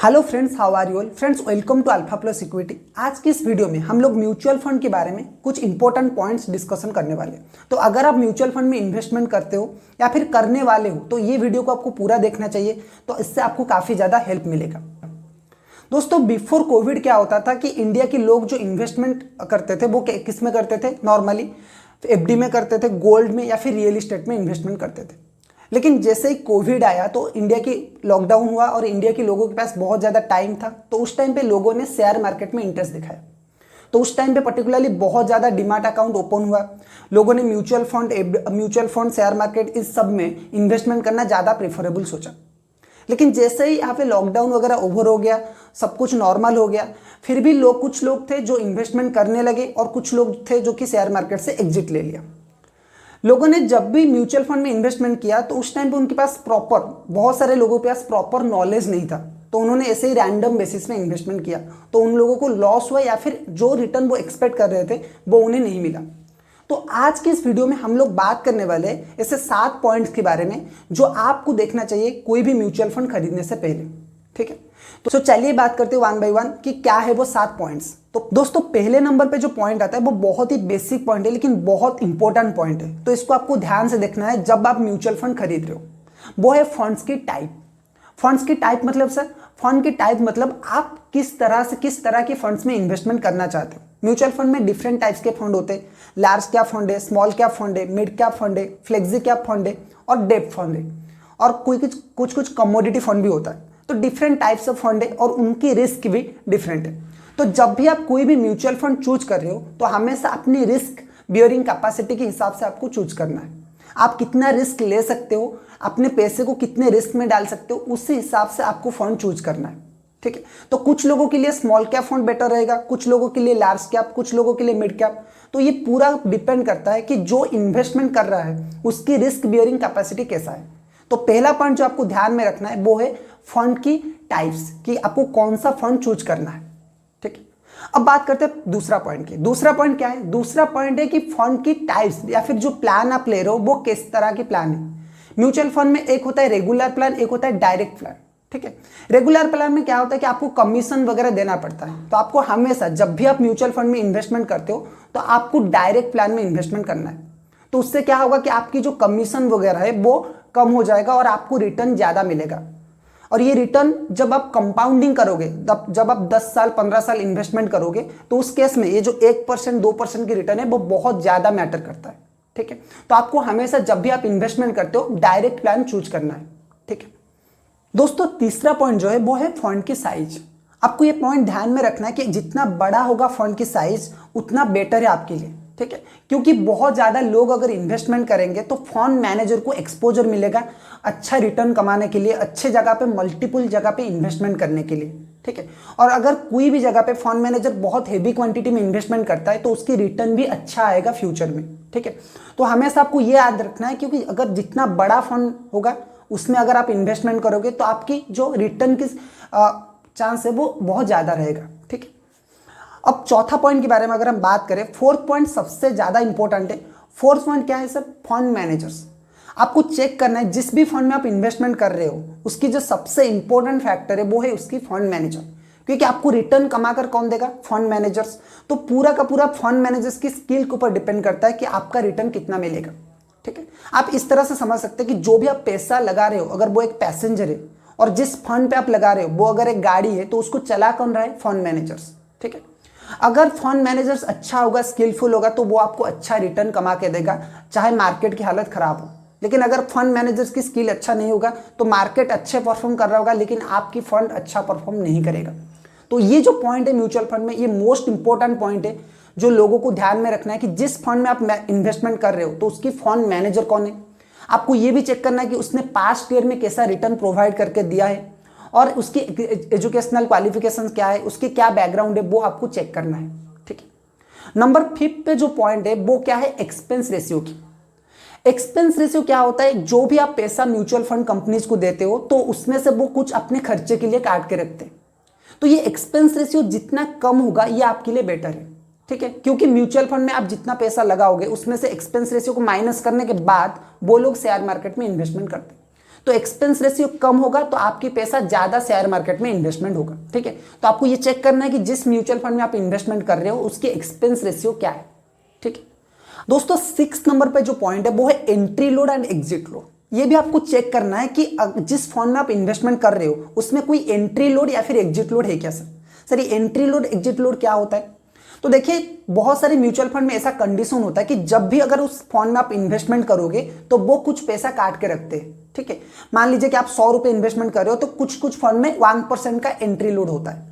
Hello friends, how are you all friends, welcome to Alpha Plus Equity. आज की इस video में हम लोग म्यूचुअल फंड के बारे में कुछ इंपॉर्टेंट पॉइंट्स डिस्कशन करने वाले हैं। तो अगर आप म्यूचुअल फंड में इन्वेस्टमेंट करते हो या फिर करने वाले हो तो ये वीडियो को आपको पूरा देखना चाहिए, तो इससे आपको काफ़ी ज़्यादा हेल्प मिलेगा। दोस्तों, बिफोर कोविड क्या होता था कि इंडिया के लोग जो इन्वेस्टमेंट करते थे वो किस में करते थे? नॉर्मली एफडी में करते थे, गोल्ड में या फिर रियल इस्टेट में इन्वेस्टमेंट करते थे। लेकिन जैसे ही कोविड आया तो इंडिया की लॉकडाउन हुआ और इंडिया के लोगों के पास बहुत ज़्यादा टाइम था, तो उस टाइम पे लोगों ने शेयर मार्केट में इंटरेस्ट दिखाया। तो उस टाइम पे पर्टिकुलरली बहुत ज़्यादा डीमैट अकाउंट ओपन हुआ। लोगों ने म्यूचुअल फंड, शेयर मार्केट, इस सब में इन्वेस्टमेंट करना ज़्यादा प्रेफरेबल सोचा। लेकिन जैसे ही यहाँ पे लॉकडाउन वगैरह ओवर हो गया, सब कुछ नॉर्मल हो गया, फिर भी कुछ लोग थे जो इन्वेस्टमेंट करने लगे और कुछ लोग थे जो कि शेयर मार्केट से एग्जिट ले लिया। लोगों ने जब भी म्यूचुअल फंड में इन्वेस्टमेंट किया तो उस टाइम पे उनके पास बहुत सारे लोगों के पास प्रॉपर नॉलेज नहीं था, तो उन्होंने ऐसे ही रैंडम बेसिस में इन्वेस्टमेंट किया, तो उन लोगों को लॉस हुआ या फिर जो रिटर्न वो एक्सपेक्ट कर रहे थे वो उन्हें नहीं मिला। तो आज की इस वीडियो में हम लोग बात करने वाले हैं ऐसे 7 पॉइंट्स के बारे में जो आपको देखना चाहिए कोई भी म्यूचुअल फंड खरीदने से पहले। ठीक है, तो चलिए बात करते हैं वन बाय वन कि क्या है वो 7 पॉइंट्स। तो दोस्तों, पहले नंबर पे जो पॉइंट आता है वो बहुत ही बेसिक पॉइंट है लेकिन बहुत इंपॉर्टेंट पॉइंट है, तो इसको आपको ध्यान से देखना है जब आप म्यूचुअल फंड खरीद रहे हो। वो है फंड्स की टाइप। फंड्स की टाइप मतलब सर, फंड की टाइप मतलब आप किस तरह के फंड्स में इन्वेस्टमेंट करना चाहते हो। म्यूचुअल फंड में डिफरेंट टाइप्स के फंड होते हैं। लार्ज कैप फंड है, स्मॉल कैप फंड है, मिड कैप फंड है, फ्लेक्सी कैप फंड है और डेब्ट फंड है, और कुछ कमोडिटी फंड भी होता है। तो डिफरेंट टाइप्स ऑफ फंड है और उनकी रिस्क भी डिफरेंट है। तो जब भी आप कोई भी म्यूचुअल फंड चूज कर रहे हो तो हमेशा अपनी रिस्क बियरिंग कैपेसिटी के हिसाब से आपको चूज करना है। आप कितना रिस्क ले सकते हो, अपने पैसे को कितने रिस्क में डाल सकते हो, उसी हिसाब से आपको फंड चूज करना है। ठीक है, तो कुछ लोगों के लिए स्मॉल कैप फंड बेटर रहेगा, कुछ लोगों के लिए लार्ज कैप, कुछ लोगों के लिए मिड कैप। तो ये पूरा डिपेंड करता है कि जो इन्वेस्टमेंट कर रहा है उसकी रिस्क बियरिंग कैपेसिटी कैसा है। तो पहला पॉइंट जो आपको ध्यान में रखना है वो है फंड की टाइप्स, कि आपको कौन सा फंड चूज करना है। ठीक है, अब बात करते हैं दूसरा पॉइंट की। दूसरा पॉइंट क्या है? दूसरा पॉइंट है कि फंड की टाइप्स या फिर जो प्लान आप ले रहे हो वो किस तरह की प्लान है। म्यूचुअल फंड में एक होता है रेगुलर प्लान, एक होता है डायरेक्ट प्लान। ठीक है, रेगुलर प्लान में क्या होता है कि आपको कमीशन वगैरह देना पड़ता है। तो आपको हमेशा जब भी आप म्यूचुअल फंड में इन्वेस्टमेंट करते हो तो आपको डायरेक्ट प्लान में इन्वेस्टमेंट करना है। तो उससे क्या होगा कि आपकी जो कमीशन वगैरह है वो कम हो जाएगा और आपको रिटर्न ज़्यादा मिलेगा। और ये रिटर्न जब आप कंपाउंडिंग करोगे, जब आप 10 साल 15 साल इन्वेस्टमेंट करोगे, तो उस केस में ये जो 1% 2% की रिटर्न है वो बहुत ज़्यादा मैटर करता है। ठीक है, तो आपको हमेशा जब भी आप इन्वेस्टमेंट करते हो डायरेक्ट प्लान चूज करना है। ठीक है दोस्तों, तीसरा पॉइंट जो है वो है फंड की साइज। आपको ये पॉइंट ध्यान में रखना है कि जितना बड़ा होगा फंड की साइज उतना बेटर है आपके लिए। ठीक है, क्योंकि बहुत ज़्यादा लोग अगर इन्वेस्टमेंट करेंगे तो फंड मैनेजर को एक्सपोजर मिलेगा अच्छा रिटर्न कमाने के लिए, अच्छे जगह पे, मल्टीपल जगह पे इन्वेस्टमेंट करने के लिए। ठीक है, और अगर कोई भी जगह पे फंड मैनेजर बहुत हेवी क्वांटिटी में इन्वेस्टमेंट करता है तो उसकी रिटर्न भी अच्छा आएगा फ्यूचर में। ठीक है, तो हमेशा आपको ये याद रखना है, क्योंकि अगर जितना बड़ा फंड होगा उसमें अगर आप इन्वेस्टमेंट करोगे तो आपकी जो रिटर्न की चांस है वो बहुत ज़्यादा रहेगा। ठीक है, अब चौथा पॉइंट के बारे में अगर हम बात करें, फोर्थ पॉइंट सबसे ज़्यादा इंपॉर्टेंट है। फोर्थ पॉइंट क्या है सर? Fund managers. आपको चेक करना है जिस भी फंड में आप इन्वेस्टमेंट कर रहे हो उसकी जो सबसे इंपॉर्टेंट फैक्टर है वो है उसकी फंड मैनेजर, क्योंकि आपको रिटर्न कमाकर कौन देगा? Fund managers. तो पूरा का पूरा फंड मैनेजर्स की स्किल के ऊपर डिपेंड करता है कि आपका रिटर्न कितना मिलेगा। ठीक है, आप इस तरह से समझ सकते हैं कि जो भी आप पैसा लगा रहे हो, अगर वो एक पैसेंजर है और जिस फंड पे आप लगा रहे हो वो अगर एक गाड़ी है, तो उसको चला कौन रहा है? Fund managers. ठीक है, अगर फंड मैनेजर्स अच्छा होगा, स्किलफुल होगा, तो वो आपको अच्छा रिटर्न कमा के देगा चाहे मार्केट की हालत खराब हो। लेकिन अगर फंड मैनेजर्स की स्किल अच्छा नहीं होगा तो मार्केट अच्छे परफॉर्म कर रहा होगा लेकिन आपकी फंड अच्छा परफॉर्म नहीं करेगा। तो ये जो पॉइंट है म्यूचुअल फंड में, ये मोस्ट इंपॉर्टेंट पॉइंट है जो लोगों को ध्यान में रखना है कि जिस फंड में आप इन्वेस्टमेंट कर रहे हो तो उसकी फंड मैनेजर कौन है। आपको ये भी चेक करना है कि उसने पास्ट ईयर में कैसा रिटर्न प्रोवाइड करके दिया है और उसकी एजुकेशनल क्वालिफिकेशन क्या है, उसकी क्या बैकग्राउंड है, वो आपको चेक करना है। ठीक है, नंबर 5 पे जो पॉइंट है वो क्या है? एक्सपेंस रेशियो की। एक्सपेंस रेशियो क्या होता है? जो भी आप पैसा म्यूचुअल फंड कंपनीज को देते हो तो उसमें से वो कुछ अपने खर्चे के लिए काट के रखते हैं। तो ये एक्सपेंस रेशियो जितना कम होगा ये आपके लिए बेटर है। ठीक है, क्योंकि म्यूचुअल फंड में आप जितना पैसा लगाओगे उसमें से एक्सपेंस रेशियो को माइनस करने के बाद वो लोग शेयर मार्केट में इन्वेस्टमेंट करते हैं। तो एक्सपेंस रेशियो कम होगा तो आपकी पैसा ज़्यादा शेयर मार्केट में इन्वेस्टमेंट होगा। ठीक है, तो आपको ये चेक करना है कि जिस म्यूचुअल फंड में आप इन्वेस्टमेंट कर रहे हो उसकी एक्सपेंस रेशियो क्या है। ठीक है दोस्तों, 6 नंबर पे जो पॉइंट है वो है entry load and exit load. ये भी आपको चेक करना है कि जिस फंड में आप इन्वेस्टमेंट कर रहे हो उसमें कोई एंट्री लोड या फिर एग्जिट लोड है क्या। सर ये एंट्री लोड एग्जिट लोड क्या होता है? तो देखिए बहुत सारे म्यूचुअल फंड में ऐसा कंडीशन होता है कि जब भी अगर उस फंड में आप इन्वेस्टमेंट करोगे तो वो कुछ पैसा काट के रखते हैं। ठीक है, मान लीजिए कि आप 100 रुपये इन्वेस्टमेंट कर रहे हो तो कुछ फंड में 1% का एंट्री लोड होता है,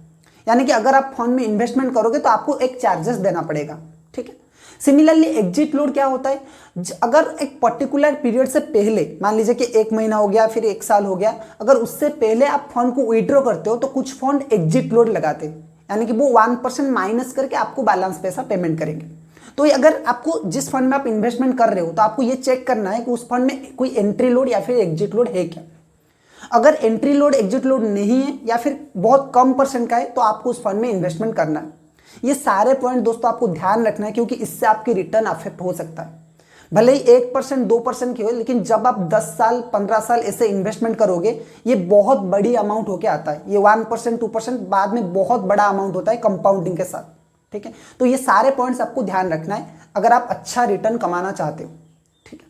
यानी कि अगर आप फंड में इन्वेस्टमेंट करोगे तो आपको एक चार्जेस देना पड़ेगा। ठीक है, सिमिलरली एग्जिट लोड क्या होता है? अगर एक पर्टिकुलर पीरियड से पहले, मान लीजिए कि 1 महीना हो गया फिर 1 साल हो गया, अगर उससे पहले आप फंड को विड्रॉ करते हो तो कुछ फंड एग्जिट लोड लगाते हैं, यानी कि वो 1% माइनस करके आपको बैलेंस पैसा पेमेंट करेंगे। तो अगर आपको जिस फंड में आप इन्वेस्टमेंट कर रहे हो तो आपको ये चेक करना है कि उस फंड में कोई एंट्री लोड या फिर एग्जिट लोड है क्या। अगर एंट्री लोड एग्जिट लोड नहीं है या फिर बहुत कम परसेंट का है तो आपको उस फंड में इन्वेस्टमेंट करना है। ये सारे पॉइंट दोस्तों आपको ध्यान रखना है क्योंकि इससे आपकी रिटर्न अफेक्ट हो सकता है। भले ही 1% 2% की हो, लेकिन जब आप 10 साल 15 साल ऐसे इन्वेस्टमेंट करोगे ये बहुत बड़ी अमाउंट होके आता है। ये 1% 2% बाद में बहुत बड़ा अमाउंट होता है कंपाउंडिंग के साथ। ठीक है, तो ये सारे पॉइंट्स आपको ध्यान रखना है अगर आप अच्छा रिटर्न कमाना चाहते हो। ठीक है,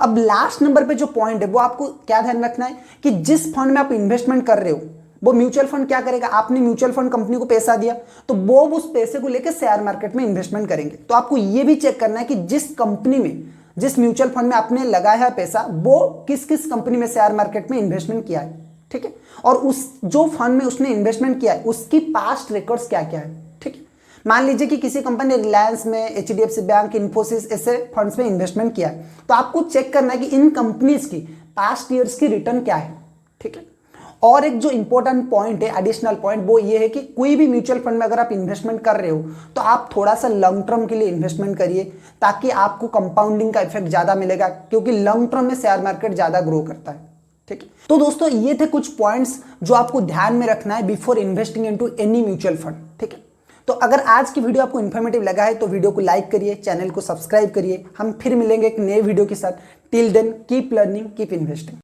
अब लास्ट नंबर पे जो पॉइंट है वो आपको क्या ध्यान रखना है कि जिस फंड में आप इन्वेस्टमेंट कर रहे हो वो म्यूचुअल फंड क्या करेगा, आपने म्यूचुअल फंड कंपनी को पैसा दिया तो वो उस पैसे को लेकर शेयर मार्केट में इन्वेस्टमेंट करेंगे। तो आपको ये भी चेक करना है कि जिस कंपनी में, जिस म्यूचुअल फंड में आपने लगाया है पैसा वो किस किस कंपनी में शेयर मार्केट में इन्वेस्टमेंट किया है। ठीक है, और उस जो फंड में उसने इन्वेस्टमेंट किया है उसकी पास्ट रिकॉर्ड्स क्या क्या है। ठीक है, मान लीजिए कि किसी कंपनी ने रिलायंस में, HDFC बैंक, इन्फोसिस ऐसे फंड्स में इन्वेस्टमेंट किया है तो आपको चेक करना है कि इन कंपनीज की पास्ट ईयर्स की रिटर्न क्या है। ठीक है, और एक जो इंपॉर्टेंट पॉइंट है, एडिशनल पॉइंट, वो ये है कि कोई भी म्यूचुअल फंड में अगर आप इन्वेस्टमेंट कर रहे हो तो आप थोड़ा सा लॉन्ग टर्म के लिए इन्वेस्टमेंट करिए ताकि आपको कंपाउंडिंग का इफेक्ट ज्यादा मिलेगा, क्योंकि लॉन्ग टर्म में शेयर मार्केट ज्यादा ग्रो करता है। ठीक है, तो दोस्तों ये थे कुछ पॉइंट्स जो आपको ध्यान में रखना है before investing into any mutual fund. ठीक है, तो अगर आज की वीडियो आपको इन्फॉर्मेटिव लगा है तो वीडियो को लाइक करिए, चैनल को सब्सक्राइब करिए। हम फिर मिलेंगे एक नए वीडियो के साथ। Till then keep learning, keep investing.